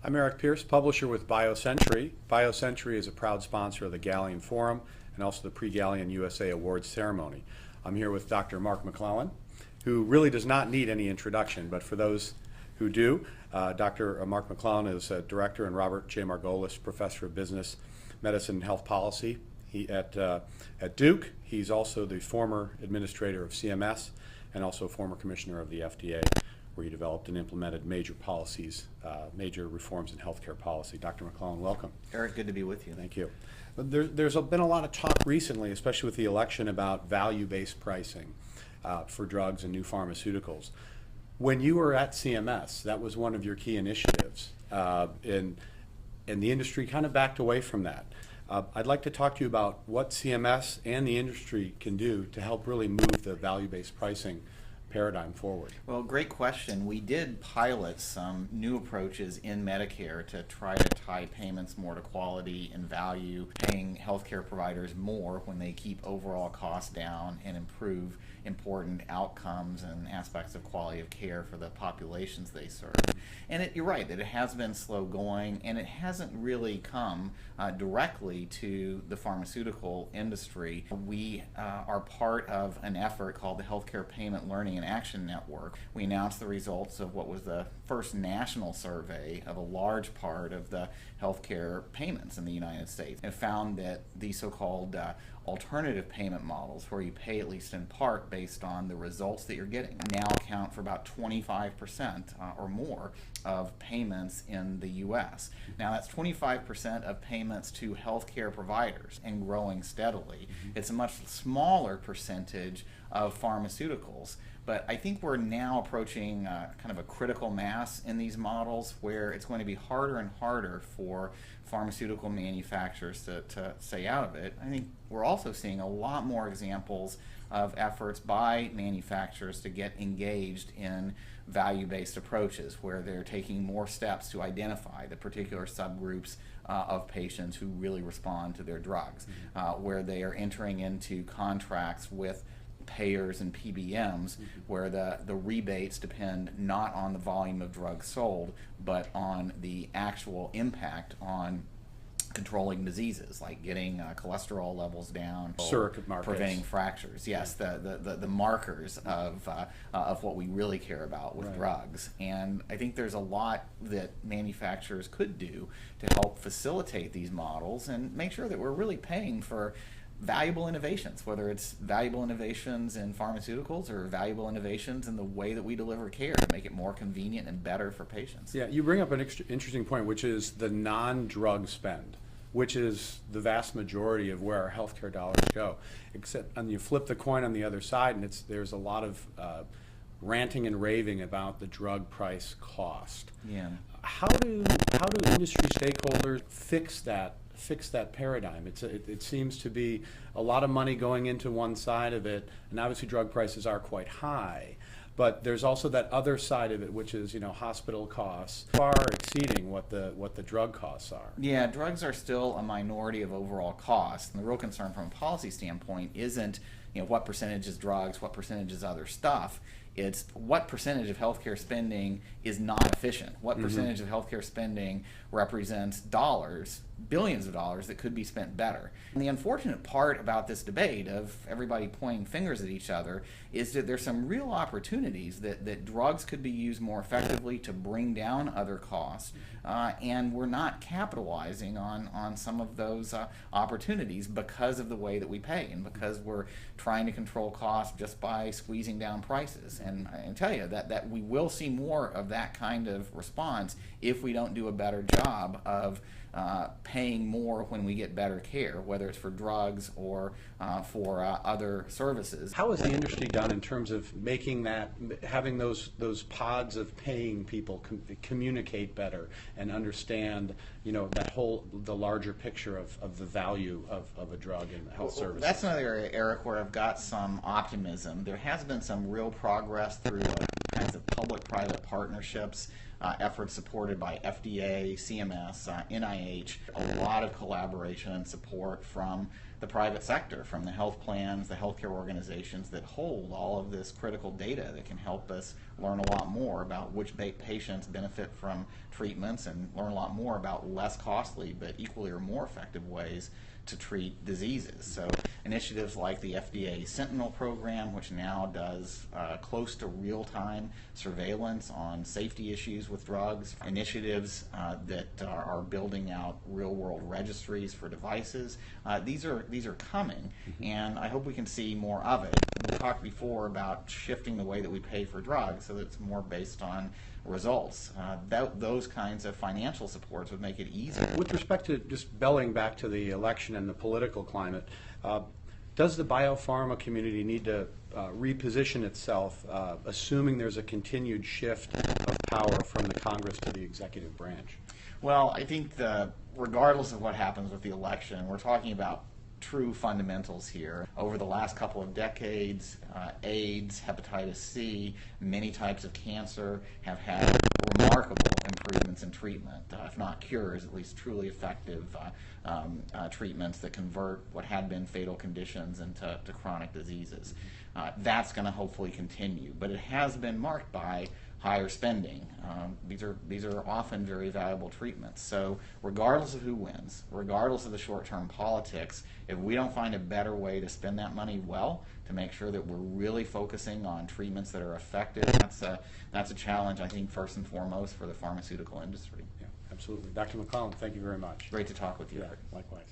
I'm Eric Pierce, publisher with BioCentury. BioCentury is a proud sponsor of the Galien Forum and also the Pre-Galien USA Awards ceremony. I'm here with Dr. Mark McClellan, who really does not need any introduction, but for those who do, Dr. Mark McClellan is a director and Robert J. Margolis Professor of Business, Medicine and Health Policy at Duke. He's also the former administrator of CMS and also former commissioner of the FDA, where he developed and implemented major policies, major reforms in healthcare policy. Dr. McClellan, welcome. Eric, good to be with you. Thank you. There's been a lot of talk recently, especially with the election, about value-based pricing for drugs and new pharmaceuticals. When you were at CMS, that was one of your key initiatives, and the industry kind of backed away from that. I'd like to talk to you about what CMS and the industry can do to help really move the value-based pricing paradigm forward. Well, great question. We did pilot some new approaches in Medicare to try to tie payments more to quality and value, paying healthcare providers more when they keep overall costs down and improve important outcomes and aspects of quality of care for the populations they serve. And you're right that it has been slow going, and it hasn't really come directly to the pharmaceutical industry. We are part of an effort called the Healthcare Payment Learning and Action Network. We announced the results of what was the first national survey of a large part of the healthcare payments in the United States, and found that the so-called alternative payment models, where you pay at least in part based on the results that you're getting, now account for about 25% or more of payments in the U.S. Now that's 25% of payments to healthcare providers and growing steadily. It's a much smaller percentage of pharmaceuticals. But I think we're now approaching kind of a critical mass in these models where it's going to be harder and harder for pharmaceutical manufacturers to stay out of it. I think we're also seeing a lot more examples of efforts by manufacturers to get engaged in value-based approaches, where they're taking more steps to identify the particular subgroups of patients who really respond to their drugs, where they are entering into contracts with payers and PBMs, where the rebates depend not on the volume of drugs sold, but on the actual impact on controlling diseases like getting cholesterol levels down, surrogate markers, preventing fractures. Yes, the markers of what we really care about with drugs. And I think there's a lot that manufacturers could do to help facilitate these models and make sure that we're really paying for valuable innovations, whether it's valuable innovations in pharmaceuticals or valuable innovations in the way that we deliver care to make it more convenient and better for patients. Yeah, you bring up an interesting point, which is the non-drug spend, which is the vast majority of where our healthcare dollars go. Except, and you flip the coin on the other side, and there's a lot of ranting and raving about the drug price cost. Yeah. How do industry stakeholders fix that paradigm? It seems to be a lot of money going into one side of it, and obviously drug prices are quite high. But there's also that other side of it, which is, hospital costs far exceeding what the drug costs are. Yeah, drugs are still a minority of overall costs. And the real concern from a policy standpoint isn't, what percentage is drugs, what percentage is other stuff. It's what percentage of healthcare spending is not efficient. What percentage of healthcare spending represents dollars, billions of dollars that could be spent better. And the unfortunate part about this debate of everybody pointing fingers at each other is that there's some real opportunities that drugs could be used more effectively to bring down other costs, and we're not capitalizing on some of those opportunities because of the way that we pay and because we're trying to control costs just by squeezing down prices. And I can tell you that we will see more of that kind of response if we don't do a better job of paying more when we get better care, whether it's for drugs or for other services. How has the industry done in terms of making having those pods of paying people communicate better and understand, the larger picture of the value of a drug and health services? That's another area, Eric, where I've got some optimism. There has been some real progress through kinds of public-private partnerships, efforts supported by FDA, CMS, NIH, a lot of collaboration and support from the private sector, from the health plans, the healthcare organizations that hold all of this critical data that can help us learn a lot more about which patients benefit from treatments and learn a lot more about less costly but equally or more effective ways to treat diseases. So initiatives like the FDA Sentinel program, which now does close to real-time surveillance on safety issues with drugs, initiatives that are building out real-world registries for devices. These are coming, and I hope we can see more of it. We talked before about shifting the way that we pay for drugs so that it's more based on results. Those kinds of financial supports would make it easier. With respect to just belling back to the election and the political climate, does the biopharma community need to reposition itself, assuming there's a continued shift of power from the Congress to the executive branch? Well, I think regardless of what happens with the election, we're talking about true fundamentals here. Over the last couple of decades, AIDS, hepatitis C, many types of cancer have had remarkable improvements in treatment, if not cures, at least truly effective treatments that convert what had been fatal conditions into chronic diseases. That's going to hopefully continue, but it has been marked by higher spending. These are often very valuable treatments. So regardless of who wins, regardless of the short-term politics, if we don't find a better way to spend that money well, to make sure that we're really focusing on treatments that are effective, that's a challenge, I think, first and foremost for the pharmaceutical industry. Yeah, absolutely. Dr. McClellan, thank you very much. Great to talk with you. Yeah, likewise.